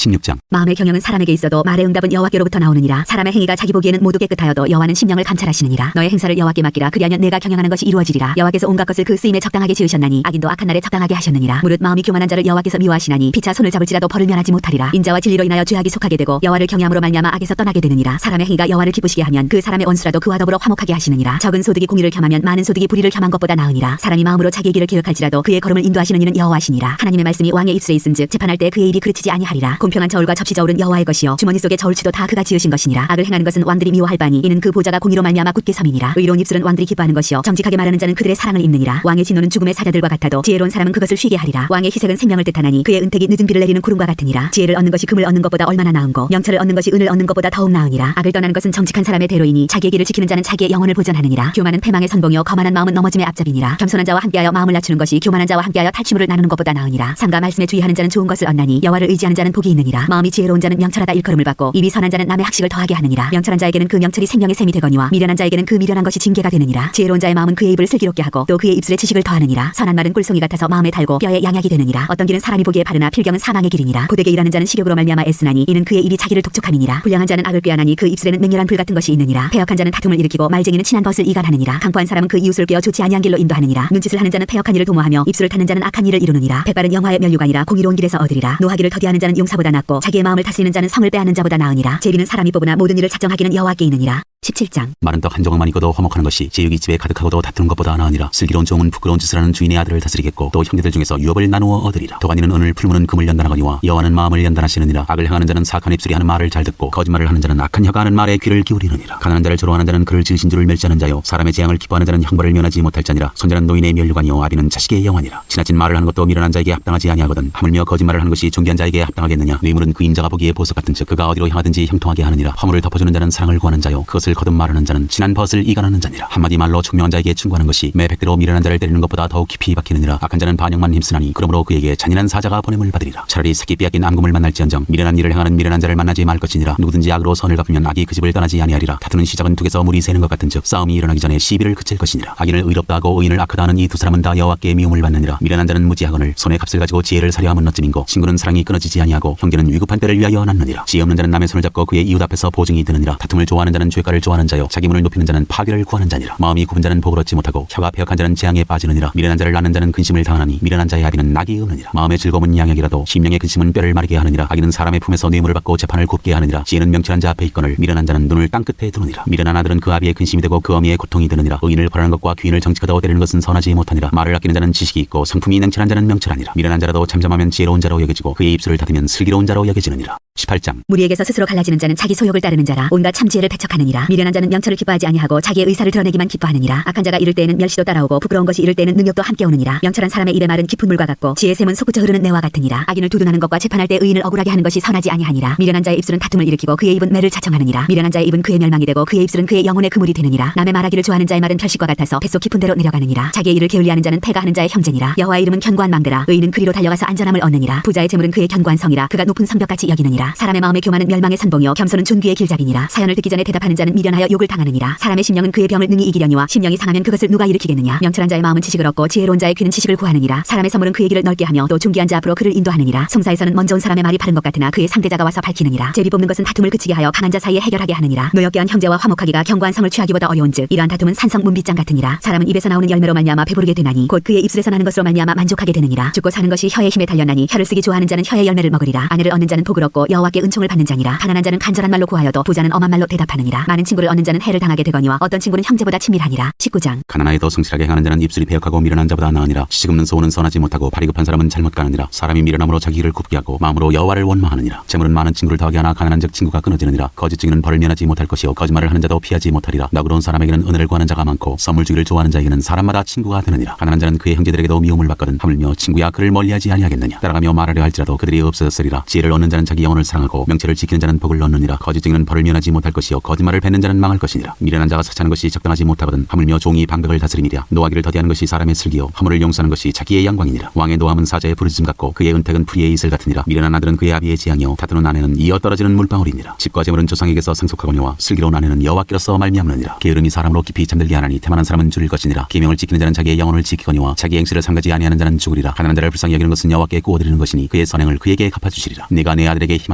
16장. 마음의 경영은 사람에게 있어도 말의 응답은 여호와께로부터 나오느니라. 사람의 행위가 자기 보기에는 모두 깨끗하여도 여호와는 심령을 감찰하시느니라. 너의 행사를 여호와께 맡기라. 그리하면 내가 경영하는 것이 이루어지리라. 여호와께서 온갖 것을 그 쓰임에 적당하게 지으셨나니 악인도 악한 날에 적당하게 하셨느니라. 무릇 마음이 교만한 자를 여호와께서 미워하시나니 피차 손을 잡을지라도 벌을 면하지 못하리라. 인자와 진리로 인하여 죄악이 속하게 되고 여호와를 경외함으로 말미암아 악에서 떠나게 되느니라. 사람의 행위가 여호와를 기쁘시게 하면 그 사람의 원수라도 그와 더불어 화목하게 하시느니라. 적은 소득이 공의를 겸하면 많은 소득이 불의를 겸한 것보다 나으니라. 사람이 마음으로 자기의 길을 계획할지라도 그의 걸음을 인도하시는 이는 여호와시니라. 하나님의 말씀이 왕의 입술에 있음즉 재판할 때 그의 입이 그르치지 아니하리라. 공평한 저울과 접시 저울은 여호와의 것이요 주머니 속의 저울치도 다 그가 지으신 것이니라. 악을 행하는 것은 왕들이 미워할 바니 이는 그 보좌가 공의로 말미암아 굳게 섬이니라. 의로운 입술은 왕들이 기뻐하는 것이요 정직하게 말하는 자는 그들의 사랑을 입느니라. 왕의 진노는 죽음의 사자들과 같아도 지혜로운 사람은 그것을 쉬게 하리라. 왕의 희색은 생명을 뜻하나니 그의 은택이 늦은 비를 내리는 구름과 같으니라. 지혜를 얻는 것이 금을 얻는 것보다 얼마나 나은고 명철을 얻는 것이 은을 얻는 것보다 더욱 나으니라. 악을 떠나는 것은 정직한 사람의 대로이니 자기의 길을 지키는 자는 자기의 영혼을 보전하느니라. 교만은 패망의 선봉이요 거만한 마음은 넘어짐의 앞잡이니라. 겸손한 자와 함께하여 마음을 낮추는 것이 교만한 자와 함께하여 탈취물을 나누는 것보다 나으니라. 삼가 말씀에 주의하는 자는 좋은 것을 얻나니 여호와를 의지하는 자는 복이 있느니라. 마음이 지혜로운 자는 명철하다 일컬음을 받고 입이 선한 자는 남의 학식을 더하게 하느니라. 명철한 자에게는 그 명철이 생명의 샘이 되거니와 미련한 자에게는 그 미련한 것이 징계가 되느니라. 지혜로운 자의 마음은 그의 입을 슬기롭게 하고 또 그의 입술에 지식을 더하느니라. 선한 말은 꿀송이 같아서 마음에 달고 뼈에 양약이 되느니라. 어떤 길은 사람이 보기에 바르나 필경은 사망의 길이니라. 고되게 일하는 자는 식욕으로 말미암아 애쓰나니 이는 그의 입이 자기를 독촉함이니라. 불량한 자는 악을 꾀하나니 그 입술에는 맹렬한 불 같은 것이 있느니라. 패역한 자는 다툼을 일으키고 말쟁이는 친한 벗을 이간하느니라. 강포한 사람은 그 이웃을 꾀어 좋지 아니한 길로 인도하느니라. 눈짓을 하는 자는 패역한 일을 도모하며 입술을 타는 자는 악한 일을 이루느니라. 백발은 영화의 면류관이라 공의로운 길에서 얻으리라. 노하기를 더디하는 자는 용사보다 낫고 자기의 마음을 다스리는 자는 성을 빼앗는 자보다 나으니라. 제비는 사람이 뽑으나 모든 일을 작정하기는 여호와께 있느니라. 17장. 마른 떡 한 조각만 익어도 화목하는 것이 제육이 집에 가득하고도 다투는 것보다 나으니라. 슬기로운 종은 부끄러운 짓을 하는 주인의 아들을 다스리겠고 또 형제들 중에서 유업을 나누어 얻으리라. 도가니는 은을 풀무는 금을 연단하거니와 여호와는 마음을 연단하시느니라. 악을 행하는 자는 사악한 입술이 하는 말을 잘 듣고 거짓말을 하는 자는 악한 혀가 하는 말에 귀를 기울이느니라. 가난한 자를 조롱하는 자는 그를 지으신 줄을 멸시하는 자요 사람의 재앙을 기뻐하는 자는 형벌을 면하지 못할 자니라. 손자는 노인의 면류관이요 아리는 자식의 영환이라. 지나친 말을 하는 것도 미련한 자에게 합당하지 아니하거든 하물며 거짓말을 하는 것이 존귀한 자에게 합당하겠느냐. 뇌물은 그 인자가 보기에 보석 같은즉 그가 어디로 향하든지 형통하게 하느니라. 허물을 덮어주는 자는 사랑을 구하는 자요 그것을 거듭 말하는 자는 친한 벗을 이간하는 자니라. 한마디 말로 총명한 자에게 충고하는 것이 매 백대로 미련한 자를 때리는 것보다 더욱 깊이 박히느니라. 악한 자는 반역만 힘쓰나니 그러므로 그에게 잔인한 사자가 보냄을 받으리라. 차라리 새끼 빼앗긴 암금을 만날지언정 미련한 일을 행하는 미련한 자를 만나지 말 것이니라. 누구든지 악으로 선을 갚으면 악이 그 집을 떠나지 아니하리라. 다투는 시작은 둑에서 물이 새는 것 같은즉 싸움이 일어나기 전에 시비를 그칠 것이니라. 악인을 의롭다 하고 의인을 악하다 하는 이 두 사람은 다 여호와께 미움을 받느니라. 미련한 자는 무지하거늘 손에 값을 가지고 지혜를 사려 함은 어찌민고 친구는 사랑이 끊어지지 아니하고 형제는 위급한 때를 위하여 낳느니라. 지혜 없는 자는 남의 손을 잡고 그의 이웃 앞에서 보증이 드느니라. 다툼을 좋아하는 자는 죄가를 좋아하는 자요 자기 문을 높이는 자는 파괴를 구하는 자니라. 마음이 굽은 자는 복을 얻지 못하고 혀가 패역한 자는 재앙에 빠지느니라. 미련한 자를 낳는 자는 근심을 당하나니 미련한 자의 아비는 낙이 없느니라. 마음의 즐거움은 양약이라도 심령의 근심은 뼈를 마르게 하느니라. 악인은 사람의 품에서 뇌물을 받고 재판을 굽게 하느니라. 지혜는 명철한 자 앞에 있거늘 미련한 자는 눈을 땅끝에 두느니라. 미련한 아들은 그 아비의 근심이 되고 그 어미의 고통이 되느니라. 의인을 벌하는 것과 귀인을 정직하다고 때리는 것은 선하지 못하니라. 말을 아끼는 자는 지식이 있고 성품이 냉철한 자는 명철하니라. 미련한 자라도 잠잠하면 지혜로운 자로 여겨지고 그의 입술을 닫으면 슬기로운 자로 여겨지느니라. 18장. 무리에게서 스스로 갈라지는 자는 자기 소욕을 따르는 자라. 온갖 참지혜를 배척하느니라. 미련한 자는 명철을 기뻐하지 아니하고 자기의 의사를 드러내기만 기뻐하느니라. 악한 자가 이를 때에는 멸시도 따라오고 부끄러운 것이 이를 때에는 능욕도 함께 오느니라. 명철한 사람의 입의 말은 깊은 물과 같고 지혜의 샘은 솟구쳐 흐르는 내와 같으니라. 악인을 두둔하는 것과 재판할 때 의인을 억울하게 하는 것이 선하지 아니하니라. 미련한 자의 입술은 다툼을 일으키고 그의 입은 매를 자청하느니라. 미련한 자의 입은 그의 멸망이 되고 그의 입술은 그의 영혼의 그물이 되느니라. 남의 말하기를 좋아하는 자의 말은 별식과 같아서 뱃속 깊은 데로 내려가느니라. 자기의 일을 게을리하는 자는 패가 하는 자의 형제니라. 여호와의 이름은 견고한 망대라. 의인은 그리로 달려가서 안전함을 얻느니라. 부자의 재물은 그의 견고한 성이라. 그가 높은 성벽같이 여기느니라. 사람의 마음의 교만은 멸망의 선봉이요 겸손은 존귀의 길잡이니라. 사연을 듣기 전에 대답하는 자는 미련하여 욕을 당하느니라. 사람의 심령은 그의 병을 능히 이기려니와 심령이 상하면 그것을 누가 일으키겠느냐. 명철한 자의 마음은 지식을 얻고 지혜로운 자의 귀는 지식을 구하느니라. 사람의 선물은 그의 길을 넓게 하며 또 존귀한 자 앞으로 그를 인도하느니라. 송사에서는 먼저 온 사람의 말이 바른 것 같으나 그의 상대자가 와서 밝히느니라. 제비 뽑는 것은 다툼을 그치게 하여 강한 자 사이에 해결하게 하느니라. 노역계한 형제와 화목하기가 견고한 성을 취하기보다 어려운즉 이러한 다툼은 산성 문빗장 같으니라. 사람은 입에서 나오는 열매로 말미암아 배부르게 되나니 곧 그의 입술에서 나는 것으로 말미암아 만족하게 되느니라. 죽고 사는 것이 혀의 힘에 달렸나니 혀를 쓰기 좋아하는 자는 혀의 열매를 먹으리라. 아내를 얻는 자는 복을 얻고 여호와께 은총을 받는 자니라. 가난한 자는 간절한 말로 구하여도 부자는 엄한 말로 대답하느니라. 많은 친구를 얻는 자는 해를 당하게 되거니와 어떤 친구는 형제보다 친밀하니라. 19장. 가난하여도 성실하게 행하는 자는 입술이 패역하고 미련한 자보다 나으니라. 지식 없는 소원은 선하지 못하고 발이 급한 사람은 잘못 가느니라. 사람이 미련함으로 자기 길을 굽게 하고 마음으로 여호와를 원망하느니라. 재물은 많은 친구를 더하게 하나 가난한 즉 친구가 끊어지느니라. 거짓 증인은 벌을 면하지 못할 것이요 거짓말을 하는 자도 피하지 못하리라. 너그러운 사람에게는 은혜를 구하는 자가 많고 선물 주기를 좋아하는 자에게는 사람마다 친구가 되느니라. 가난한 자는 그의 형제들에게도 미움을 받거든 하물며 친구야 그를 멀리하지 아니하겠느냐. 따라가며 말하려 할지라도 그들이 없어졌으리라. 지혜를 얻는 자는 자기 영혼을 사랑하고 명철을 지키는 자는 복을 얻느니라. 거짓 증인은 벌을 면하지 못할 것이요 거짓말을 뱉는 자는 망할 것이니라. 미련한 자가 사치하는 것이 적당하지 못하거든 하물며 종이 방백을 다스림이랴. 노하기를 더디하는 것이 사람의 슬기요 허물을 용서하는 것이 자기의 영광이니라. 왕의 노함은 사자의 부르짖음 같고 그의 은택은 풀이의 이슬 같으니라. 미련한 아들은 그의 아비의 재앙이요 다투는 아내는 이어 떨어지는 물방울이니라. 집과 재물은 조상에게서 상속하거니와 슬기로운 아내는 여호와께로서 말미암느니라. 게으름이 사람으로 깊이 잠들게 하나니 태만한 사람은 줄일 것이니라. 계명을 지키는 자는 자기의 영혼을 지키거니와 자기 행실을 삼가지 아니하는 자는 죽으리라. 가난한 자를 불쌍히 여기는 것은 여호와께 구워드리는 것이니 그의 선행을 그에게 갚아주시리라. 내가 내 아들에게 희망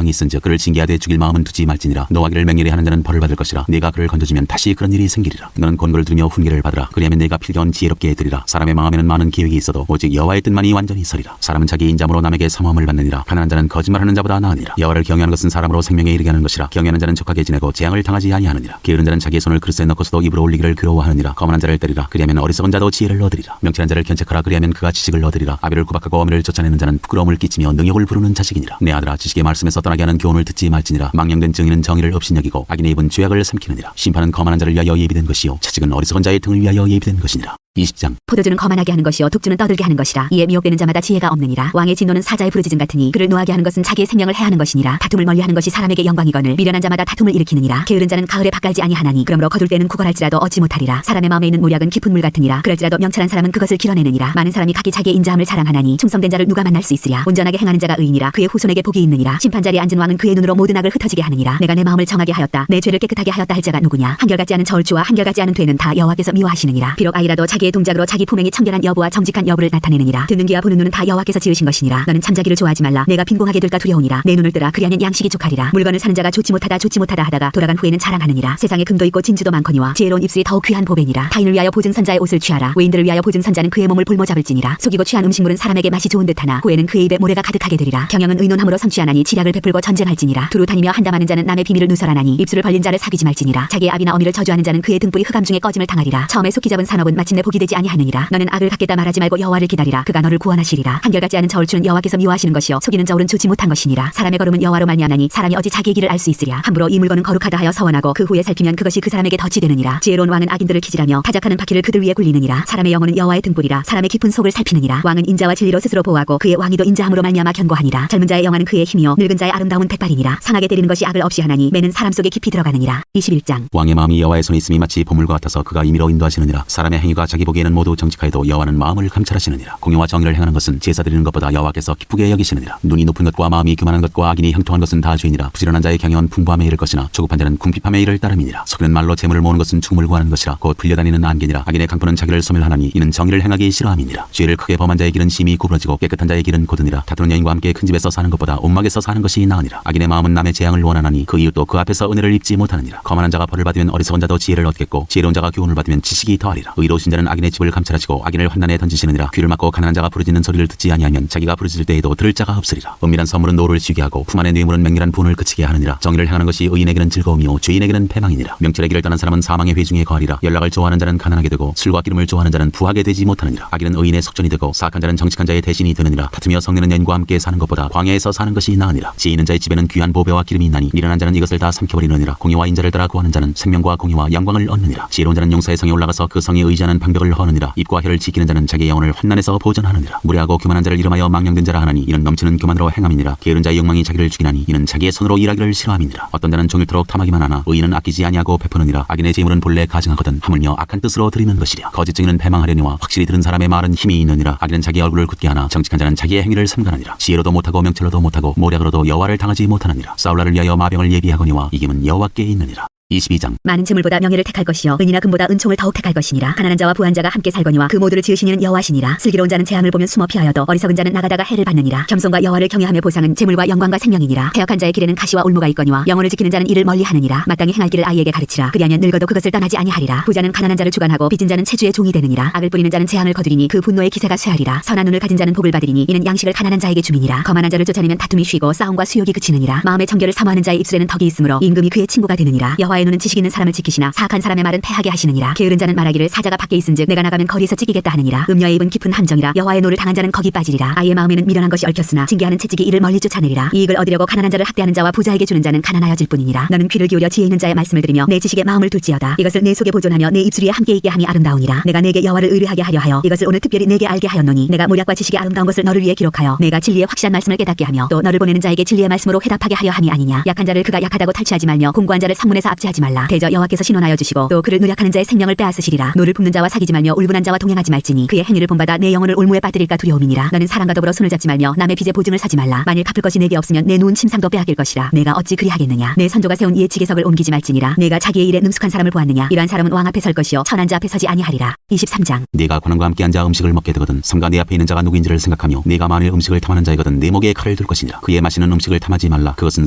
소망이 있은즉 그를 징계하되 죽일 마음은 두지 말지니라. 노하기를 맹렬히 하는 자는 벌을 받을 것이라. 네가 그를 건져주면 다시 그런 일이 생기리라. 너는 권고를 들으며 훈계를 받으라. 그리하면 네가 필경은 지혜롭게 되리라. 사람의 마음에는 많은 계획이 있어도 오직 여호와의 뜻만이 완전히 서리라. 사람은 자기 인자함으로 남에게 사모함을 받느니라. 가난한 자는 거짓말하는 자보다 나으니라. 여호와를 경외하는 것은 사람으로 생명에 이르게 하는 것이라. 경외하는 자는 족하게 지내고 재앙을 당하지 아니하느니라. 게으른 자는 자기의 손을 그릇에 넣고서도 입으로 올리기를 괴로워하느니라. 거만한 자를 때리라. 그리하면 어리석은 자도 지혜를 얻으리라. 명철한 자를 견책하라. 그리하면 그가 지식을 얻으리라. 아비를 구박하고 어미를 쫓아내는 자는 부끄러움을 끼치며 능욕을 부르는 자식이니라. 내 아들아, 지식의 말씀에서 떠나게 하는 교훈을 듣지 말지니라. 망령된 증인은 정의를 업신여기고 악인의 입은 죄악을 삼키느니라. 심판은 거만한 자를 위하여 예비된 것이요 채찍은 어리석은 자의 등을 위하여 예비된 것이니라. 20장. 포도주는 거만하게 하는 것이요 독주는 떠들게 하는 것이라. 이에 미혹되는 자마다 지혜가 없느니라. 왕의 진노는 사자의 부르짖음 같으니 그를 노하게 하는 것은 자기의 생명을 해하는 것이니라. 다툼을 멀리하는 것이 사람에게 영광이거늘 미련한 자마다 다툼을 일으키느니라. 게으른 자는 가을에 밭갈지 아니하나니 그러므로 거둘 때는 구걸할지라도 얻지 못하리라. 사람의 마음에 있는 모략은 깊은 물 같으니라. 그럴지라도 명철한 사람은 그것을 길어내느니라. 많은 사람이 각기 자기의 인자함을 자랑하나니 충성된 자를 누가 만날 수 있으랴. 온전하게 행하는 자가 의인이라. 그의 후손에게 복이 있느니라. 심판자리에 앉은 왕은 그의 눈으로 모든 악을 흩어지게 하느니라. 내가 내 마음을 정하게 하였다. 내 죄를 깨끗하게 하였다 할 자가 누구냐. 한결같지 않은 저울추와 한결같지 않은 되는 다 여호와께서 미워하시느니라. 비록 아이라도 자기의 동작으로 자기 품행이 청결한 여부와 정직한 여부를 나타내느니라. 듣는 귀와 보는 눈은 다 여호와께서 지으신 것이니라. 너는 잠자기를 좋아하지 말라. 내가 빈궁하게 될까 두려우니라. 내 눈을 뜨라. 그리하면 양식이 족하리라. 물건을 사는 자가 좋지 못하다 하다가 돌아간 후에는 자랑하느니라. 세상에 금도 있고 진주도 많거니와 지혜로운 입술이 더욱 귀한 보배니라. 타인을 위하여 보증 선자의 옷을 취하라. 외인들을 위하여 보증 선자는 그의 몸을 볼모 잡을지니라. 속이고 취한 음식물은 사람에게 맛이 좋은 듯하나 후에는 그의 입에 모래가 가득하게 되리라. 경영은 의논함으로 성취하나니 치략을 베풀고 전쟁할지니라. 두루 다니며 한담하는 자는 남의 비밀을 누설하나니 입술을 벌린 자를 사귀지 말지니라. 자기의 아비나 어미를 저주하는 자는 그의 등불이 흑암 중에 꺼짐을 당하리라. 처음에 속히 잡은 산업은 마침내 복이 되지 아니하느니라. 너는 악을 갖겠다 말하지 말고 여호와를 기다리라. 그가 너를 구원하시리라. 한결같지 않은 저울추는 여호와께서 미워하시는 것이요 속이는 저울은 좋지 못한 것이니라. 사람의 걸음은 여호와로 말미암나니 사람이 어찌 자기의 길을 알 수 있으랴. 함부로 이 물건은 거룩하다 하여 서원하고 그 후에 살피면 그것이 그 사람에게 덫이 되느니라. 지혜로운 왕은 악인들을 기질하며 타작하는 바퀴를 그들 위에 굴리느니라. 사람의 영혼은 여호와의 등불이라. 사람의 깊은 속을 살피느니라. 왕은 인자와 진리로 스스로 보호하고 그의 왕위도 인자함으로 말미암아 견고하니라. 젊은 자의 영화는 그의 힘이요 늙은 자의 아름다운 백발이니라. 상하게 때리는 것이 악을 없이 하나니 매는 사람 속에 깊이 들어가느니라. 21장. 왕의 마음이 여호와의 손에 있음이 마치 보물과 같아서 그가 임의로 인도하시느니라. 사람의 행위가 자기 보기에는 모두 정직하여도 여호와는 마음을 감찰하시느니라. 공의와 정의를 행하는 것은 제사 드리는 것보다 여호와께서 기쁘게 여기시느니라. 눈이 높은 것과 마음이 교만한 것과 악인이 형통한 것은 다 죄이니라. 부지런한 자의 경영은 풍부함에 이를 것이나 조급한 자는 궁핍함에 이를 따름이니라. 속이는 말로 재물을 모으는 것은 죽음을 구하는 것이라. 곧 불려다니는 안개니라. 악인의 강포는 자기를 소멸하나니 이는 정의를 행하기 싫어함이니라. 죄를 크게 범한 자의 길은 심히 구부러지고 깨끗한 자의 길은 고드니라. 다투는 여인과 함께 큰 집에서 사는 것보다 옥막에서 사는 것이 나으니라. 악인의 마음은 남의 재앙을 원하나니 그 이웃도 그 앞에서 은혜를 입지 못하느니라. 거만한 자가 벌을 받으면 어리석은 자도 지혜를 얻겠고 지혜로운 자가 교훈을 받으면 지식이 더하리라. 의로우신 자는 악인의 집을 감찰하시고 악인을 환난에 던지시느니라. 귀를 막고 가난한 자가 부르짖는 소리를 듣지 아니하면 자기가 부르짖을 때에도 들을 자가 없으리라. 은밀한 선물은 노를 쉬게 하고 품 안의 뇌물은 맹렬한 분을 그치게 하느니라. 정의를 행하는 것이 의인에게는 즐거움이요 죄인에게는 패망이니라. 명철의 길을 떠난 사람은 사망의 회중에 거하리라. 연락을 좋아하는 자는 가난하게 되고 술과 기름을 좋아하는 자는 부하게 되지 못하느니라. 악인은 의인의 속전이 되고 사악한 자는 정직한 자의 대신이 되느니라. 다투며 성내는 여인과 함께 사는 것보다 광야에서 사는 것이 나으니라. 지혜 있는 자의 집에는 귀한 보배와 기름이 있나니 미련한 자는 이것을 다 삼켜버리느니라. 공의와 인자를 따라 구하는 자는 생명과 공의와 영광을 얻느니라. 지혜로운 자는 용사의 성에 올라가서 그 성에 의지하는 방벽을 허느니라. 입과 혀를 지키는 자는 자기의 영혼을 환난에서 보전하느니라. 무례하고 교만한 자를 이름하여 망령된 자라 하나니 이는 넘치는 교만으로 행함이니라. 게으른 자의 욕망이 자기를 죽이나니 이는 자기의 손으로 일하기를 싫어함이니라. 어떤 자는 종일토록 탐하기만 하나 의인은 아끼지 아니하고 베푸느니라. 악인의 재물은 본래 가증하거든 하물며 악한 뜻으로 드리는 것이랴. 거짓 증인은 패망하려니와 확실히 들은 사람의 말은 힘이 있느니라. 악인은 자기 얼굴을 굳게 하나 정직한 자는 자기의 행위를 삼가느니라. 지혜로도 못하고 명철로도 못하고 모략으로도 여호와를 당하지 못하느니라. 싸울날을 위하여 마병을 예비하거니와 이김은 여호와께 있느니라. 22장. 많은 재물보다 명예를 택할 것이요 은이나 금보다 은총을 더욱 택할 것이니라. 가난한 자와 부한 자가 함께 살거니와 그 모두를 지으신 이는 여호와시니라. 슬기로운 자는 재앙을 보면 숨어 피하여도 어리석은 자는 나가다가 해를 받느니라. 겸손과 여호와를 경외하며 보상은 재물과 영광과 생명이니라. 패역한 자의 길에는 가시와 올무가 있거니와 영혼을 지키는 자는 이를 멀리하느니라. 마땅히 행할 길을 아이에게 가르치라. 그리하면 늙어도 그것을 떠나지 아니하리라. 부자는 가난한 자를 주관하고 빚진 자는 체주의 종이 되느니라. 악을 뿌리는 자는 재앙을 거두리니 그 분노의 기세가 쇠하리라. 선한 눈을 가진 자는 복을 받으리니 이는 양식을 가난한 자에게 주민이라. 거만한 자를 쫓아내면 다툼이 쉬고 싸움과 수욕이 그치느니라. 마음의 정결을 사모하는 자의 입술에는 덕이 있으므로 임금이 그의 친구가 되느니라. 여호와의 눈은 지식 있는 사람을 지키시나 사악한 사람의 말은 패하게 하시느니라. 게으른 자는 말하기를 사자가 밖에 있은즉 내가 나가면 거리에서 찢기겠다 하느니라. 음녀의 입은 깊은 함정이라. 여호와의 노를 당한 자는 거기 빠지리라. 아이의 마음에는 미련한 것이 얽혔으나 징계하는 채찍이 이를 멀리 쫓아내리라. 이익을 얻으려고 가난한 자를 학대하는 자와 부자에게 주는 자는 가난하여질 뿐이니라. 너는 귀를 기울여 지혜 있는 자의 말씀을 들으며 내 지식에 마음을 둘지어다. 이것을 내 속에 보존하며 내 입술 위에 함께 있게 함이 아름다우니라. 내가 내게 여호와를 의뢰하게 하려 하여 이것을 오늘 특별히 내게 알게 하였노니 내가 모략과 지식이 아름다운 것을 너를 위해 기록하여 내가 진리의 확실한 말씀을 깨닫게 하며 또 너를 보내는 자에게 진리의 말씀으로 회답하게 하려 함이 아니냐. 약한 자를 그가 약하다고 탈취하지 말며 공고한 자를 상문에서 압제하지 하지 말라. 대저 여호와께서 신원하여 주시고 또 그를 노력하는 자의 생명을 빼앗으시리라. 노를 품는 자와 사귀지 말며 울분한 자와 동행하지 말지니 그의 행위를 본받아 내 영혼을 올무에 빠뜨릴까 두려움이니라. 너는 사람과 더불어 손을 잡지 말며 남의 빚에 보증을 서지 말라. 만일 갚을 것이 내게 없으면 내 누운 침상도 빼앗길 것이라. 내가 어찌 그리하겠느냐. 내 선조가 세운 이의 지계석을 옮기지 말지니라. 내가 자기의 일에 능숙한 사람을 보았느냐. 이러한 사람은 왕 앞에 설 것이요 천한 자 앞에 서지 아니하리라. 23장. 네가 관원과 함께 앉아 음식을 먹게 되거든 삼가 네 앞에 있는 자가 누구인지를 생각하며 네가 만일 음식을 탐하는 자이거든 내 목에 칼을 둘 것이니라. 그의 마시는 음식을 탐하지 말라. 그것은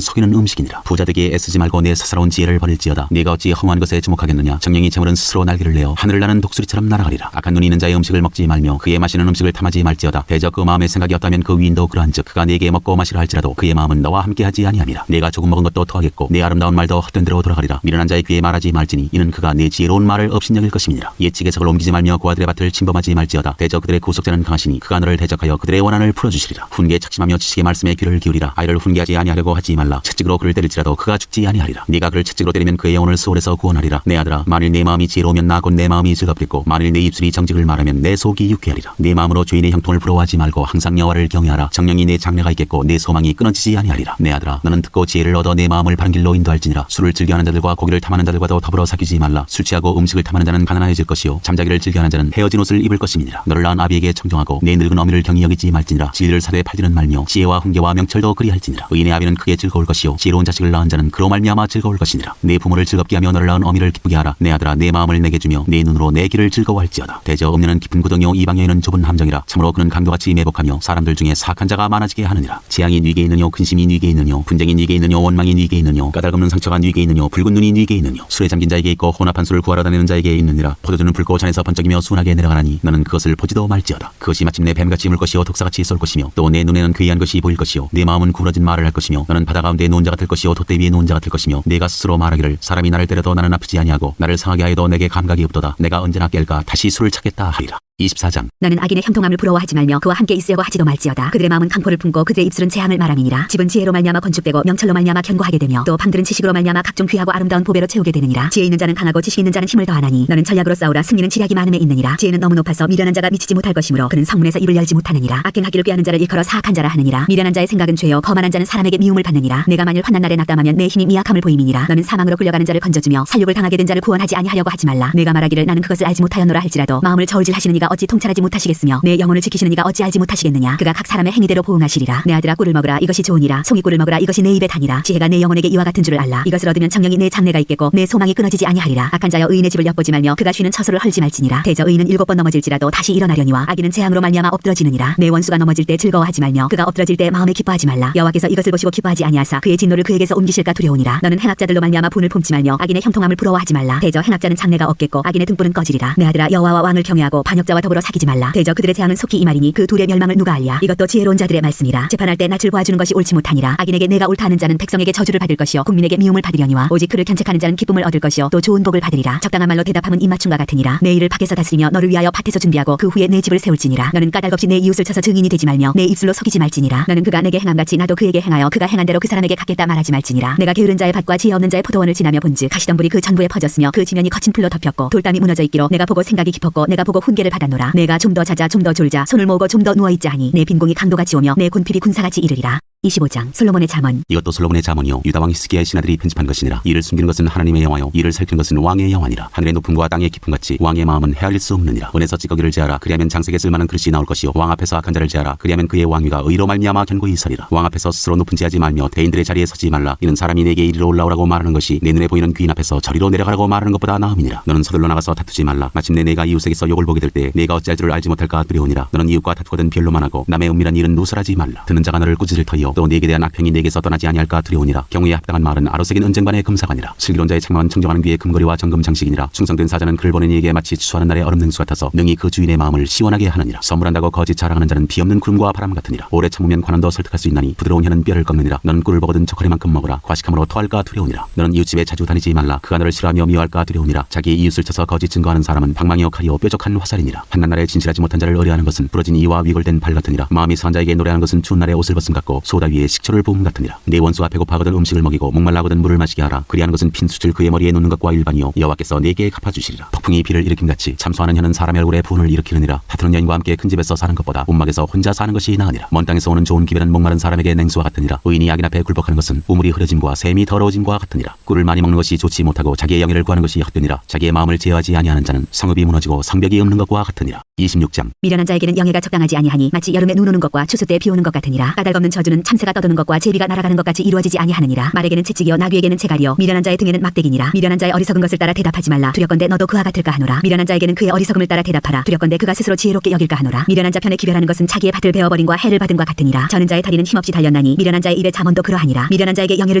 속이는 음식이니라. 부자 되기에 애쓰지 말고 내 사사로운 지혜를 버릴지어다. 네가 어찌 허무한 것에 주목하겠느냐. 정령이 재물은 스스로 날개를 내어 하늘을 나는 독수리처럼 날아가리라. 악한 눈이 있는 자의 음식을 먹지 말며 그의 마시는 음식을 탐하지 말지어다. 대저 그 마음의 생각이 없다면 그 위인도 그러한즉 그가 네게 먹고 마시라 할지라도 그의 마음은 너와 함께하지 아니함이라. 네가 조금 먹은 것도 토하겠고 내 아름다운 말도 헛된 대로 돌아가리라. 미련한 자의 귀에 말하지 말지니 이는 그가 내 지혜로운 말을 업신여길 것임이니라. 옛지계석을 옮기지 말며 그 아들의 밭을 침범하지 말지어다. 대저 그들의 구속자는 강하시니 그가 너를 대적하여 그들의 원한을 풀어주시리라. 훈계에 착심하며 지식의 말씀에 귀를 기울이라. 아이를 훈계하지 아니하려고 하지 말라. 채찍으로 그를 때릴지라도 그가 죽지 아니하리라. 네가 그를 채찍으로 때리면 그의 영혼을 수월에서 구원하리라. 내 아들아 만일 내 마음이 지혜로우면 나 곧 내 마음이 즐겁겠고 만일 내 입술이 정직을 말하면 내 속이 유쾌하리라. 내 마음으로 죄인의 형통을 부러워하지 말고 항상 여호와를 경외하라. 정령이 내 장래가 있겠고 내 소망이 끊어지지 아니하리라. 내 아들아 너는 듣고 지혜를 얻어 내 마음을 바른 길로 인도할지니라. 술을 즐겨하는 자들과 고기를 탐하는 자들과도 더불어 사귀지 말라. 술 취하고 음식을 탐하는 자는 가난해질 것이요 잠자기를 즐겨하는 자는 헤어진 옷을 입을 것임이니라. 너를 낳은 아비에게 청정하고 내 늙은 어미를 경히 여기지 말지니라. 진리를 사대에 팔지는 말며 지혜와 훈계와 명철도 그리할지니라. 의인의 아비는 크게 즐거울 것이요 지혜로운 자식을 낳은 자는 그로 말미암아 즐거울 것이니라. 내 부모를 즐겁게 하며 너를 낳은 어미를 기쁘게 하라. 내 아들아 내 마음을 내게 주며 내 눈으로 내 길을 즐거워할지어다. 대저 음녀는 깊은 구덩이요 이방여인은 좁은 함정이라. 참으로 그는 강도같이 매복하며 사람들 중에 사악한 자가 많아지게 하느니라. 재앙이 네게 있느뇨 근심이 네게 있느뇨 분쟁이 네게 있느뇨 원망이 네게 있느뇨 까닭없는 상처가 네게 있느뇨 붉은 눈이 네게 있느뇨 술에 잠긴 자에게 있고 혼합한 술을 구하러 다니는 자에게 있느니라. 포도주는 붉고 잔에서 번쩍이며 순하게 내려가나니 너는 그것을 보지도 말지어다. 그것이 마침내 뱀같이 물 것이요 독사같이 쏠 것이며 또 내 눈에는 괴이한 것이 보일 것이요 내 마음은 구부러진 말을 할 것이며 너는 바다 가운데 놓은 자 같을 것이요 돛대 위에 놓은 자 같을 것이며 내가 스스로 말하기를 사람이 나를 때려도 나는 아프지 아니하고 나를 상하게 하여도 내게 감각이 없도다. 내가 언제나 깰까 다시 술을 찾겠다 하리라. 24장. 너는 악인의 형통함을 부러워하지 말며 그와 함께 있으려고 하지도 말지어다. 그들의 마음은 강포를 품고 그들의 입술은 재앙을 말함이니라. 집은 지혜로 말미암아 건축되고 명철로 말미암아 견고하게 되며 또 방들은 지식으로 말미암아 각종 귀하고 아름다운 보배로 채우게 되느니라. 지혜 있는 자는 강하고 지식 있는 자는 힘을 더하나니 너는 전략으로 싸우라. 승리는 지략이 많음에 있느니라. 지혜는 너무 높아서 미련한 자가 미치지 못할 것이므로 그는 성문에서 입을 열지 못하느니라. 악행하기를 꾀하는 자를 일컬어 사악한 자라 하느니라. 미련한 자의 생각은 죄요 거만한 자는 사람에게 미움을 받느니라. 내가 만일 환난 날에 낙담하면 내 힘이 미약함을 보임이니라. 너는 사망으로 끌려가는 자를 건져주며 살육을 당하게 된 자를 구원하지 아니하려고 하지 말라. 내가 말하기를 나는 그것을 알지 못하였노라 할지라도 마음을 저울질하시는 이가 어찌 통찰하지 못하시겠으며 내 영혼을 지키시는 이가 어찌 알지 못하시겠느냐. 그가 각 사람의 행위대로 보응하시리라. 내 아들아 꿀을 먹으라. 이것이 좋으니라. 송이꿀을 먹으라. 이것이 내 입에 다니라. 지혜가 내 영혼에게 이와 같은 줄을 알라. 이것을 얻으면 정령이 내 장래가 있겠고 내 소망이 끊어지지 아니하리라. 악한 자여 의인의 집을 엿보지 말며 그가 쉬는 처소를 헐지 말지니라. 대저 의인은 7번 넘어질지라도 다시 일어나려니와 악인은 재앙으로 말미암아 엎드러지느니라. 내 원수가 넘어질 때 즐거워하지 말며 그가 엎드러질 때 마음에 기뻐하지 말라. 여호와께서 이것을 보시고 기뻐하지 아니하사 그의 진노를 그에게서 옮기실까 두려우니라. 너는 행악자들로 말미암아 분을 품지 말며 악인의 형통함을 부러워하지 말라. 대저 행악자는 장래가 없겠고 악인의 등불은 꺼지리라. 내 아들아 여호와와 왕을 경외하고 반역자와 더불어 사귀지 말라. 대저 그들의 재앙은 속히 임하리니 그 둘의 멸망을 누가 알랴. 이것도 지혜로운 자들의 말씀이라. 재판할 때 낯을 보아주는 것이 옳지 못하니라. 악인에게 내가 옳다 하는 자는 백성에게 저주를 받을 것이요 국민에게 미움을 받으려니와 오직 그를 견책하는 자는 기쁨을 얻을 것이요 또 좋은 복을 받으리라. 적당한 말로 대답함은 입맞춤과 같으니라. 내 일을 밖에서 다스리며 너를 위하여 밭에서 준비하고 그 후에 내 집을 세울지니라. 너는 까닭없이 내 이웃을 쳐서 증인이 되지 말며 내 입술로 속이지 말지니라. 너는 그가 내게 행함같이 나도 그에게 행하여 그가 행한 대로 그 사람에게 갚겠다 말하지 말지니라. 내가 게으른 자의 밭과 지혜 없는 자의 포도원을 지나며 본즉 가시덤불이 그 전부에 퍼졌으며 그 지면이 거친 풀로 덮였고 돌담이 무너져 있기로 내가 보고 생각이 깊었고 내가 보고 훈계를 받았노라. 내가 좀 더 자자 좀 더 졸자 손을 모으고 좀 더 누워있자 하니 내 빈공이 강도같이 오며 내 군필이 군사같이 이르리라. 25장. 솔로몬의 잠언. 이것도 솔로몬의 잠언이요 유다 왕 히스기야의 신하들이 편집한 것이니라. 이를 숨기는 것은 하나님의 영화요 이를 살피는 것은 왕의 영화니라. 하늘의 높음과 땅의 깊음같이 왕의 마음은 헤아릴 수 없느니라. 은에서 찌꺼기를 제하라. 그리하면 장색에 쓸만한 그릇이 나올 것이요 왕 앞에서 악한 자를 제하라. 그리하면 그의 왕위가 의로 말미암아 견고히 서리라. 왕 앞에서 스스로 높은 지하지 말며 대인들의 자리에 서지 말라. 이는 사람이 내게 이리로 올라오라고 말하는 것이 내 눈에 보이는 귀인 앞에서 저리로 내려가라고 말하는 것보다 나음이니라. 너는 서둘러 나가서 다투지 말라. 마침내 내가 이웃에게서 욕을 보게 될 때 내가 어찌할 줄을 알지 못할까 두려우니라. 너는 이웃과 다투거든 별로만 하고 남의 은밀한 일은 누설하지 말라. 듣는 자가 너를 꾸짖을 터이요 또 네게 대한 악평이 내게서 떠나지 아니할까 두려우니라. 경우에 합당한 말은 아로새긴 은쟁반의 금사관이라. 슬기로운 자의 책망은 청정하는 귀의 금거리와 정금 장식이니라. 충성된 사자는 그를 보낸 이에게 마치 추수하는 날의 얼음 냉수 같아서 능히 그 주인의 마음을 시원하게 하느니라. 선물한다고 거짓 자랑하는 자는 비 없는 구름과 바람 같으니라. 오래 참으면 관원도 설득할 수 있나니 부드러운 혀는 뼈를 꺾느니라. 너는 꿀을 먹거든 젓가리만큼 먹으라. 과식함으로 토할까 두려우니라. 너는 이웃집에 자주 다니지 말라. 그가 너를 싫어하며 미워할까 두려우니라. 자기의 이웃을 쳐서 거짓 증거하는 사람은 방망이요 칼이요 뾰족한 화살이니라. 한낱날에 진실하지 못한 자를 의뢰하는 것은 부러진 이와 위골된 발 같으니라. 마음이 상한 자에게 노래하는 것은 추운 날에 옷을 벗음 같고 소다 기름보다 위에 식초를 부음 같으니라. 내 원수가 배고파하거든 음식을 먹이고 목말라하거든 물을 마시게 하라. 그리하는 것은 핀 숯을 그의 머리에 놓는 것과 일반이요 여호와께서 내게 갚아주시리라. 폭풍이 비를 일으킴같이 참소하는 혀는 사람의 얼굴에 분을 일으키느니라. 다투는 여인과 함께 큰 집에서 사는 것보다 움막에서 혼자 사는 것이 나으니라. 먼 땅에서 오는 좋은 기별은 목마른 사람에게 냉수와 같으니라. 의인이 악인 앞에 굴복하는 것은 우물이 흐려짐과 샘이 더러워짐과 같으니라. 꿀을 많이 먹는 것이 좋지 못하고 자기의 영예를 구하는 것이 헛되니라. 자기의 마음을 제어하지 아니하는 자는 성읍이 무너지고 성벽이 없는 것과 같으니라. 26장. 미련한 자에게는 영예가 적당하지 아니하니 마치 여름에 눈 오는 것과 추수 때 비 오는 것 같으니라. 까닭없는 저주는 참새가 떠도는 것과 제비가 날아가는 것 같이 이루어지지 아니하느니라. 말에게는 채찍이요 나귀에게는 채갈이요 미련한 자의 등에는 막대기니라. 미련한 자의 어리석은 것을 따라 대답하지 말라. 두렵건대 너도 그와 같을까 하노라. 미련한 자에게는 그의 어리석음을 따라 대답하라. 두렵건대 그가 스스로 지혜롭게 여길까 하노라. 미련한 자 편에 기별하는 것은 자기의 밭을 베어버림과 해를 받음과 같으니라. 저는 자의 다리는 힘없이 달렸나니 미련한 자의 입에 잠언도 그러하니라. 미련한 자에게 영예를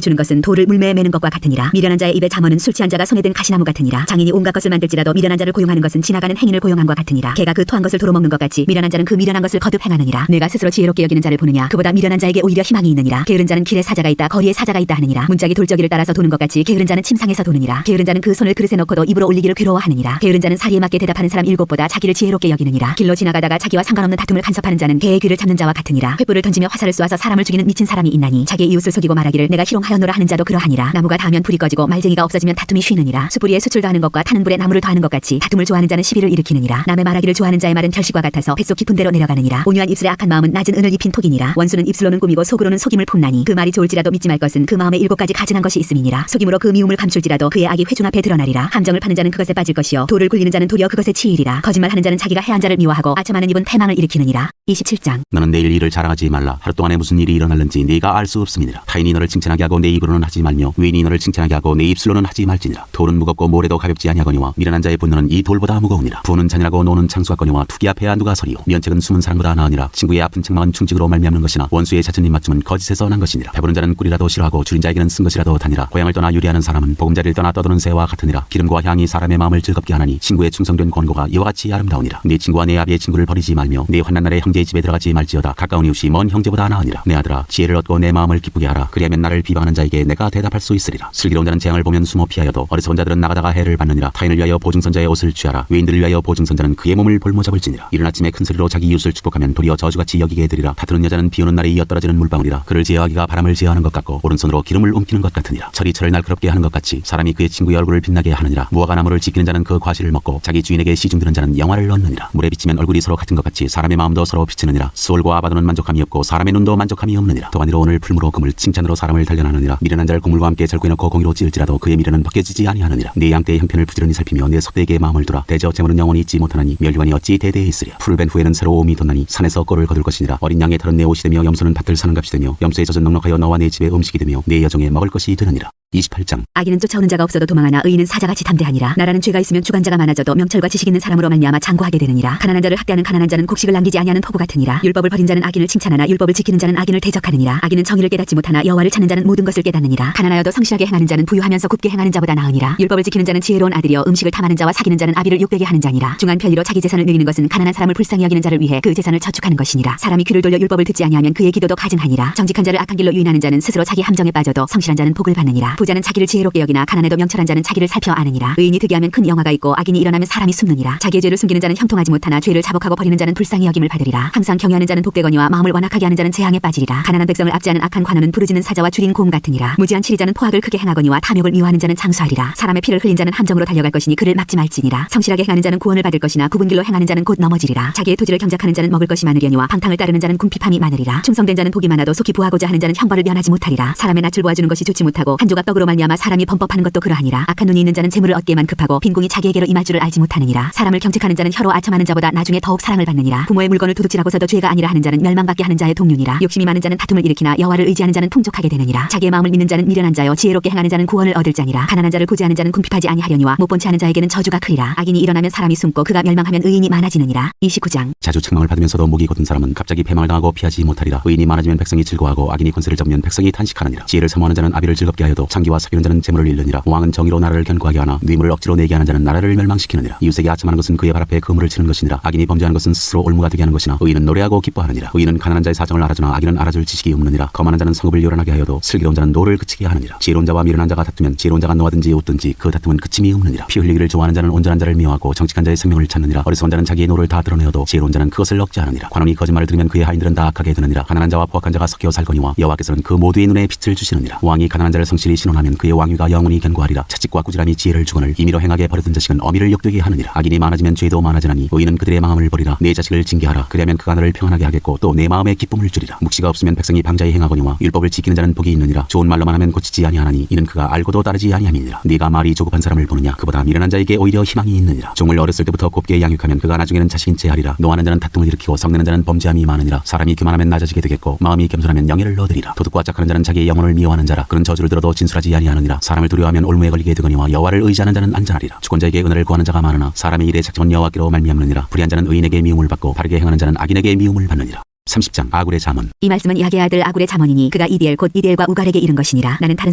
주는 것은 돌을 물매에 매는 것과 같으니라. 미련한 자의 입에 잠언은 술 취한 자가 손에 든 가시나무 같으니라. 장인이 온갖 것을 만들지라도 미련한 자를 고용하는 것은 지나가는 행인을 고용함과 같으니라. 개가 그 토한 것을 도로 먹는 것 같이 미련한 자는 그 미련한 것을 거듭 행하느니라. 내가 스스로 지혜롭게 여기는 자를 보느냐. 그보다 미련한 자에게 오히려 희망이 있느니라. 게으른 자는 길에 사자가 있다 거리에 사자가 있다 하느니라. 문짝이 돌저기를 따라서 도는 것 같이 게으른 자는 침상에서 도느니라. 게으른 자는 그 손을 그릇에 넣고도 입으로 올리기를 괴로워하느니라. 게으른 자는 사리에 맞게 대답하는 사람 7보다 자기를 지혜롭게 여기느니라. 길로 지나가다가 자기와 상관없는 다툼을 간섭하는 자는 개의 귀를 잡는 자와 같으니라. 횃불을 던지며 화살을 쏘아서 사람을 죽이는 미친 사람이 있나니 자기의 이웃을 속이고 말하기를 내가 희롱하였노라 하는 자도 그러하니라. 나무가 닿으면 불이 꺼지고 말쟁이가 없어지면 다툼이 쉬느니라. 숯불이에 숯을 더하는 것과 타는 불에 나무를 더하는 것 같이 다툼을 좋아하는 자는 시비를 일으키느니라. 남의 말하기를 좋아하는 자의 말은 결실과 같아서 뱃속 깊은 데로 내려가느니라. 온유한 입술의 악한 마음은 낮은 은을 입힌 톡이니라. 원수는 입술로는 꾸미고 속으로는 속임을 품나니 그 말이 좋을지라도 믿지 말 것은 그 마음에 7가지 가증한 것이 있음이니라. 속임으로 그 미움을 감출지라도 그의 악이 회중 앞에 드러나리라. 함정을 파는 자는 그것에 빠질 것이요 돌을 굴리는 자는 도리어 그것에 치이리라. 거짓말하는 자는 자기가 해한 자를 미워하고 아첨하는 입은 패망을 일으키느니라. 27장. 너는 내일 일을 자랑하지 말라. 하루 동안에 무슨 일이 일어날는지 네가 알 수 없음이니라. 타인이 너를 칭찬하게 하고 내 입으로는 하지 말며 외인이 너를 칭찬하게 하고 내 입술로는 하지 말지니라. 돌은 무겁고 모래도 가볍지 아니하거니와 미련한 자의 분노는 이 돌보다 무거우니라. 부는 잔이라고 노는 창수하거니와 투기 앞에야 누가 서리요. 면책은 숨은 사람보다 나으니라. 친구의 아픈 책망은 충직으로 말미암는 것이나 원수의 잦은 입맞춤은 거짓에서 난 것이니라. 배부른 자는 꿀이라도 싫어하고 줄인 자에게는 쓴 것이라도 다니라. 고향을 떠나 유리하는 사람은 보금자리를 떠나 떠도는 새와 같으니라. 기름과 향이 사람의 마음을 즐겁게 하나니 친구의 충성된 권고가 이와 같이 아름다우니라. 네 친구와 내 아비의 친구를 버리지 말며 네 환난 날에 형제의 집에 들어가지 말지어다. 가까운 이웃이 먼 형제보다 나으니라. 내 아들아 지혜를 얻고 내 마음을 기쁘게 하라. 그리하면 나를 비방하는 자에게 내가 대답할 수 있으리라. 슬기로운 자는 재앙을 보면 숨어 피하여도 어리석은 자들은 나가다가 해를 받느니라. 타인을 위하여 보증선자의 옷을 취하라. 외인들을 위하여 보증선자는 그의 몸을 볼모잡을지니라. 이른 아침에 큰 소리로 자기 이웃을 축복하면 도리어 저주같이 여기게 되리라. 다투는 여자는 비오는 날에 이어 떨어지는 물방울이라. 그를 제어하기가 바람을 제어하는 것 같고 오른손으로 기름을 옮기는 것 같으니라. 철이 철을 날카롭게 하는 것 같이 사람이 그의 친구의 얼굴을 빛나게 하느니라. 무화과 나무를 지키는 자는 그 과실을 먹고 자기 주인에게 시중드는 자는 영화를 얻느니라. 물에 비치면 얼굴이 서로 같은 것 같이 사람의 마음도 서로 비치느니라. 수월과 아바도는 만족함이 없고 사람의 눈도 만족함이 없느니라. 도가니로 오늘 풀무로 금을 칭찬으로 사람을 단련하느니라. 미련한 자를 곡물과 함께 절구해 놓고 공의로 찌을지라도 그의 미련은 벗겨지지 아니하느니라. 네 양떼의 형편을 부지런히 살피며 내 속대에게 마음을 두라. 대저 재물은 영원히 있지 못하나니 멸류관이 어찌 대대에 있으랴. 풀을 벤 후에는 새로움이 돋나니 산에서 꼴을 거둘 것이니라. 어린 양의 털은 내 옷이 되며 염소는 밭을 사는 값이 되며 염소의 젖은 넉넉하여 너와 내 집의 음식이 되며 내 여종의 먹을 것이 되느니라. 28장. 악인은 쫓아오는 자가 없어도 도망하나 의인은 사자같이 담대하니라. 나라는 죄가 있으면 주관자가 많아져도 명철과 지식 있는 사람으로 말미암아 장구하게 되느니라. 가난한 자를 학대하는 가난한 자는 곡식을 남기지 아니하는 포부 같으니라. 율법을 버린 자는 악인을 칭찬하나 율법을 지키는 자는 악인을 대적하느니라. 악인은 정의를 깨닫지 못하나 여호와를 찾는 자는 모든 것을 깨닫느니라. 가난하여도 성실하게 행하는 자는 부유하면서 굽게 행하는 자보다 나으니라. 율법을 지키는 자는 지혜로운 아들이여 음식을 탐하는 자와 사귀는 자는 아비를 욕되게 하는 자니라. 중한 편리로 자기 재산을 누리는 것은 가난한 사람을 불쌍히 여기는 자를 위해 그 재산을 저축하는 것이니라. 사람이 귀를 돌려 율법을 듣지 아니하면 그의 기도도 가증하니라. 정직한 자를 악한 길로 유인하는 자는 스스로 자기 함정에 빠져도 성실한 자는 복을 받느니라. 부자는 자기를 지혜롭게 여기나 가난해도 명철한 자는 자기를 살펴 아느니라. 의인이 득이하면 큰 영화가 있고 악인이 일어나면 사람이 숨느니라. 자기의 죄를 숨기는 자는 형통하지 못하나 죄를 자복하고 버리는 자는 불쌍히 여김을 받으리라. 항상 경외하는 자는 복되거니와 마음을 완악하게 하는 자는 재앙에 빠지리라. 가난한 백성을 압제하는 악한 관원은 부르짖는 사자와 줄인 곰 같으니라. 무지한 치리자는 포악을 크게 행하거니와 탐욕을 미워하는 자는 장수하리라. 사람의 피를 흘린 자는 함정으로 달려갈 것이니 그를 막지 말지니라. 성실하게 행하는 자는 구원을 받을 것이나 굽은 길로 행하는 자는 곧 넘어지리라. 자기의 토지를 경작하는 자는 먹을 것이 많으려니와 방탕을 따르는 자는 궁핍함이 많으리라. 충성된 자는 복이 많아도 속히 부하고자 하는 자는 형벌을 면하지 못하리라. 사람의 낯을 보아주는 것이 좋지 못하고 한 조각 떡으로 말미암아 사람이 범법하는 것도 그러하니라. 악한 눈이 있는 자는 재물을 얻기에만 급하고 빈궁이 자기에게로 임할 줄을 알지 못하느니라. 사람을 경책하는 자는 혀로 아첨하는 자보다 나중에 더욱 사랑을 받느니라. 부모의 물건을 도둑질하고서도 죄가 아니라 하는 자는 멸망받게 하는 자의 동료니라. 욕심이 많은 자는 다툼을 일으키나 여호와를 의지하는 자는 풍족하게 되느니라. 자기의 마음을 믿는 자는 미련한 자여 지혜롭게 행하는 자는 구원을 얻을 자니라. 가난한 자를 고지하는 자는 궁핍하지 아니하려니와 못 본치 않은 자에게는 저주가 크리라. 악인이 일어나면 사람이 숨고 그가 멸망하면 의인이 많아지느니라. 29장. 자주 책망을 받으면서도 목이 곧은 사람은 갑자기 패망을 당하고 피하지 못하리라. 의인이 많아지면 백성이 즐거워하고 악인이 권세를 잡으면 백성이 탄식하느니라. 지혜를 사모하는 자는 아비를 즐겁게 하여도 창기와 사귀는 자는 재물을 잃느니라. 왕은 정의로 나라를 견고하게 하나 뇌물을 억지로 내게 하는 자는 나라를 멸망시키느니라. 이웃에게 아첨하는 것은 그의 발 앞에 그물을 치는 것이니라. 악인이 범죄하는 것은 스스로 올무가 되게 하는 것이나 의인은 노래하고 기뻐하느니라. 의인은 가난한 자의 사정을 알아주나 악인은 알아줄 지식이 없느니라. 거만한 자는 성읍을 요란하게 하여도 슬기로운 자는 노를 그치게 하느니라. 지혜로운 자와 미련한 자가 다투면 지혜로운 자가 노하든지 웃든지 그 다툼은 그침이 없느니라. 피 흘리기를 좋아하는 자는 온전한 자를 미워하고 정직한 자의 생명을 찾느니라. 어리석은 자는 자기의 노를 다 드러내어도 지혜로운 자는 그것을 억제하느니라. 관원이 거짓말을 들으면 그의 하인들은 다 악하게 되느니라. 가난한 자와 포악한 자가 섞여 살거니와 여호와께서는 그 모두의 눈에 빛을 주시느니라. 왕이 가난한 자를 성실히 신원하면 그의 왕위가 영원히 견고하리라. 채찍과 꾸지람이 지혜를 주거늘 임의로 행하게 버려둔 자식은 어미를 욕되게 하느니라. 악인이 많아지면 죄도 많아지나니 의인은 그들의 마음을 버리라. 내 자식을 징계하라. 그리하면 그가 너를 평안하게 하겠고 또 내 마음에 기쁨을 주리라. 묵시가 없으면 백성이 방자히 행하거니와 율법을 지키는 자는 복이 있느니라. 좋은 말로만 하면 고치지 아니하나니 이는 그가 알고도 따르지 아니함이니라. 네가 말이 조급한 사람을 보느냐? 그보다 미련한 자에게 오히려 희망이 있느니라. 종을 어렸을 때부터 곱게 양육하면 그가 나중에는 자식인 채 하리라. 노하는 자는 다툼을 일으키고 성내는 자는 범죄함이 많으니라. 사람이 교만하면 낮아지게 되겠고 마음이 겸손하면 영예를 얻으리라. 도둑과 짝하는 자는 자기의 영혼을 미워하는 자라. 그는 저주를 들어도 진술하지 아니하느니라. 사람을 두려워하면 올무에 걸리게 되거니와 여호와를 의지하는 자는 안전하리라. 주권자에게 은혜를 구하는 자가 많으나 사람의 일에 작정은 여호와께로 말미암느니라. 불의한 자는 의인에게 미움을 받고 바르게 행하는 자는 악인에게 미움을 받느니라. 30장 아굴의 잠언. 이 말씀은 야게의 아들 아굴의 잠언이니 그가 이디엘 곧 이디엘과 우갈에게 이른 것이니라. 나는 다른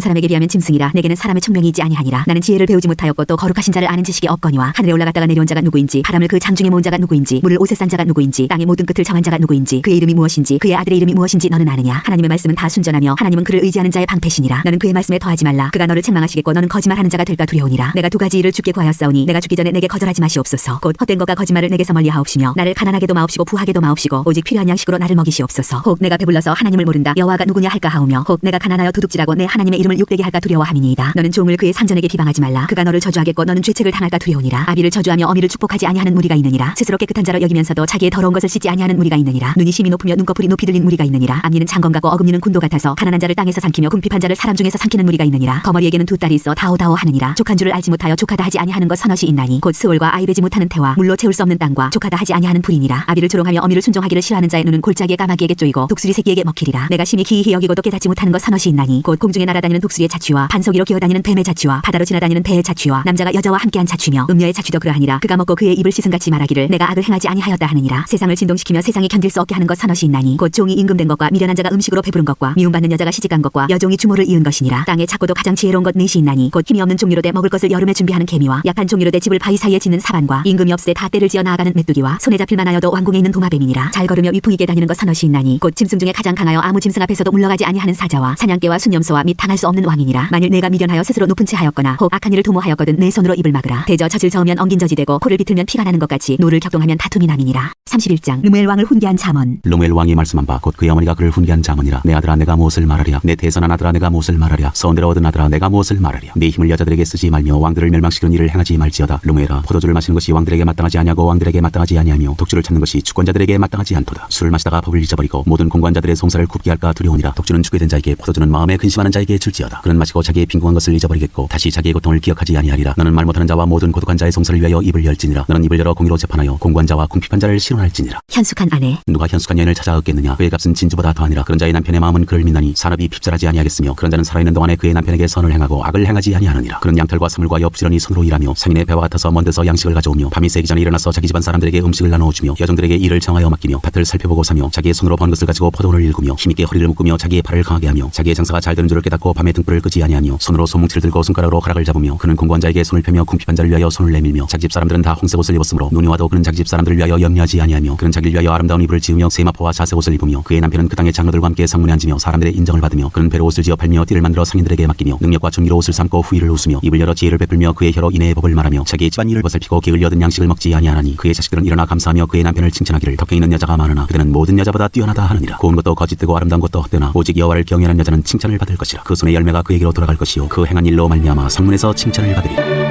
사람에게 비하면 짐승이라. 내게는 사람의 총명이 있지 아니하니라. 나는 지혜를 배우지 못하였고 또 거룩하신 자를 아는 지식이 없거니와 하늘에 올라갔다가 내려온 자가 누구인지 바람을 그 잠중에 모은 자가 누구인지 물을 옷에 싼 자가 누구인지 땅의 모든 끝을 정한 자가 누구인지 그의 이름이 무엇인지 그의 아들의 이름이 무엇인지 너는 아느냐? 하나님의 말씀은 다 순전하며 하나님은 그를 의지하는 자의 방패시니라. 너는 그의 말씀에 더하지 말라. 그가 너를 책망하시겠고 너는 거짓말하는 자가 될까 두려우니라. 내가 두 가지 일을 주께 구하였사오니 내가 죽기 전에 내게 거절하지 마시옵소서. 곧 헛된 것과 거짓말을 내게서 멀리하옵시며 나를 가난하게도 마옵시고 부하게도 마옵시고 오직 필요한 양식으로 나를 먹이시옵소서. 혹 내가 배불러서 하나님을 모른다 여호와가 누구냐 할까 하오며 혹 내가 가난하여 도둑질하고 내 하나님의 이름을 욕되게 할까 두려워함이니이다. 너는 종을 그의 상전에게 비방하지 말라. 그가 너를 저주하겠고 너는 죄책을 당할까 두려우니라. 아비를 저주하며 어미를 축복하지 아니하는 무리가 있느니라. 스스로 깨끗한 자로 여기면서도 자기의 더러운 것을 씻지 아니하는 무리가 있느니라. 눈이 심히 높으며 눈꺼풀이 높이 들린 무리가 있느니라. 앞니는 장검 같고 어금니는 군도 같아서 가난한 자를 땅에서 삼키며 궁핍한 자를 사람 중에서 삼키는 무리가 있느니라. 거머리에게는 두 딸이 있어 다오다오 하느니라. 족한 줄을 알지 못하여 족하다 하지 아니하는 것 서너시 있나니 곧 스올과 아이 베지 못하는 태와 물로 채울 수 없는 땅과 족하다 하지 아니하는 불이니라. 아비를 조롱하며 어미를 순종하기를 싫어하는 자의 눈은 골짜기에 까마귀에게 쪼이고 독수리 새끼에게 먹히리라. 내가 심히 기이히 여기고도 깨닫지 못하는 것 서너시 있나니 곧 공중에 날아다니는 독수리의 자취와 반석 위로 기어다니는 뱀의 자취와 바다로 지나다니는 배의 자취와 남자가 여자와 함께한 자취며 음녀의 자취도 그러하니라. 그가 먹고 그의 입을 씻은같이 말하기를 내가 악을 행하지 아니하였다 하느니라. 세상을 진동시키며 세상이 견딜 수 없게 하는 것 서너시 있나니 곧 종이 임금된 것과 미련한 자가 음식으로 배부른 것과 미움받는 여자가 시집간 것과 여종이 주모를 이은 것이니라. 땅에 작고도 가장 지혜로운 것 넷이 있나니 곧 힘이 없는 종류로 돼 먹을 것을 여름에 준비하는 개미와 약한 종류로 돼 집을 바위 사이에 짓는 사반과 임금이 없을 때 다 때를 지어 나아가는 메뚜기와 손에 잡힐만 하여도 왕궁에 있는 도마뱀이니라. 잘 걸으며 위풍이게 다니는 것 서너시 있나니 곧 짐승 중에 가장 강하여 아무 짐승 앞에서도 물러가지 아니하는 사자와 사냥개와 순념소와 및 당할 수 없는 왕이니라. 만일 내가 미련하여 스스로 높은 채 하였거나 혹 악한 일을 도모하였거든 내 손으로 입을 막으라. 대저 젖을 저으면 엉긴 젖이 되고 코를 비틀면 피가 나는 것 같이 노를 격동하면 다툼이 남이니라. 31장 르무엘 왕을 훈계한 잠언. 르무엘 왕이 말씀한 바 곧 그의 어머니가 그를 훈계한 잠언이라. 내 아들아 내가 무엇을 말하랴? 내 대선한 아들아 내가 무엇을 말하랴? 선대로 얻은 아들아 내가 무엇을 말하랴? 내 힘을 여자들에게 쓰지 말며 왕들을 멸망시키는 일을 행하지 말지어다. 르무엘아 포도주를 마시는 것이 왕들에게 마땅하지 아니하고 왕들에게 마땅하지 아니하며 독주를 찾는 것이 주권자들에게 마땅하지 않도다. 술을 마시다가 법을 잊어버리고 모든 공관자들의 송사를 굽게 할까 두려우니라. 독주는 죽게 된 자에게 포도주는 마음에 근심하는 자에게 줄지어다. 그는 마시고 자기의 빈궁한 것을 잊어버리겠고 다시 자기의 고통을 기억하지 아니하리라. 너는 말 못하는 자와 모든 고독한 자의 송사를 위하여 입을 열지니라. 너는 입을 열어 공의로 재판하여 공관자와 궁핍한 자를 실현할지니라. 현숙한 아내. 누가 현숙한 여인을 찾아 얻겠느냐? 그의 값은 진주보다 더하니라. 그런 자의 남편의 마음은 그를 믿나니 산업이 핍절하지 아니하겠으며 그런 자는 살아있는 동안에 그의 남편에게 선을 행하고 악을 행하지 아니하느니라. 그는 양털과 사물과 엽부지런히 손으로 일하며 상인의 배와 같아서 먼 데서 양식을 가져오며 밤이 새기 전에 일어나서 자기 집안 사람들에게 음식을 나누어주며 여종들에게 일을 정하여 맡기며 밭을 살펴보고 사며 자기의 손으로 번 것을 가지고 포도원을 일구며 힘있게 허리를 묶으며 자기의 팔을 강하게 하며 자기의 장사가 잘 되는 줄을 깨닫고 밤에 등불을 끄지 아니하며 손으로 소뭉치를 들고 손가락으로 가락을 잡으며 그는 공고한 자에게 손을 펴며 궁핍한 자를 위하여 손을 내밀며 자기 집 사람들은 다 홍색 옷을 입었으므로 눈이 와도 그는 자기 집 사람들을 위하여 염려하지 아니하며 그는 자기를 위하여 아름다운 이불을 지으며 세마포와 자색 옷을 입으며 그의 남편은 그 땅의 장로들과 함께 상문에 앉으며 사람들의 인정을 받으며 그는 배로 옷을 지어 팔며 띠를 만들어 상인들에게 맡기며 능력과 존귀로 옷을 삼고 후의를 웃으며 입을 열어 지혜를 베풀며 그의 혀로 인애의 법을 말하며 자기의 집안 일을 보살피고 게을리 얻은 양식을 먹지 아니하나니 그의 자식들은 일어나 감사하며 그의 남편을 칭찬하기를 덕행 있는 여자가 많으나 그대는 모든 여자보다 뛰어나다 하느니라. 고운 것도 거짓되고 아름다운 것도 헛되나 오직 여호와를 경외하는 여자는 칭찬을 받을 것이라. 그 손의 열매가 그에게로 돌아갈 것이요 그 행한 일로 말미암아 성문에서 칭찬을 받으리라.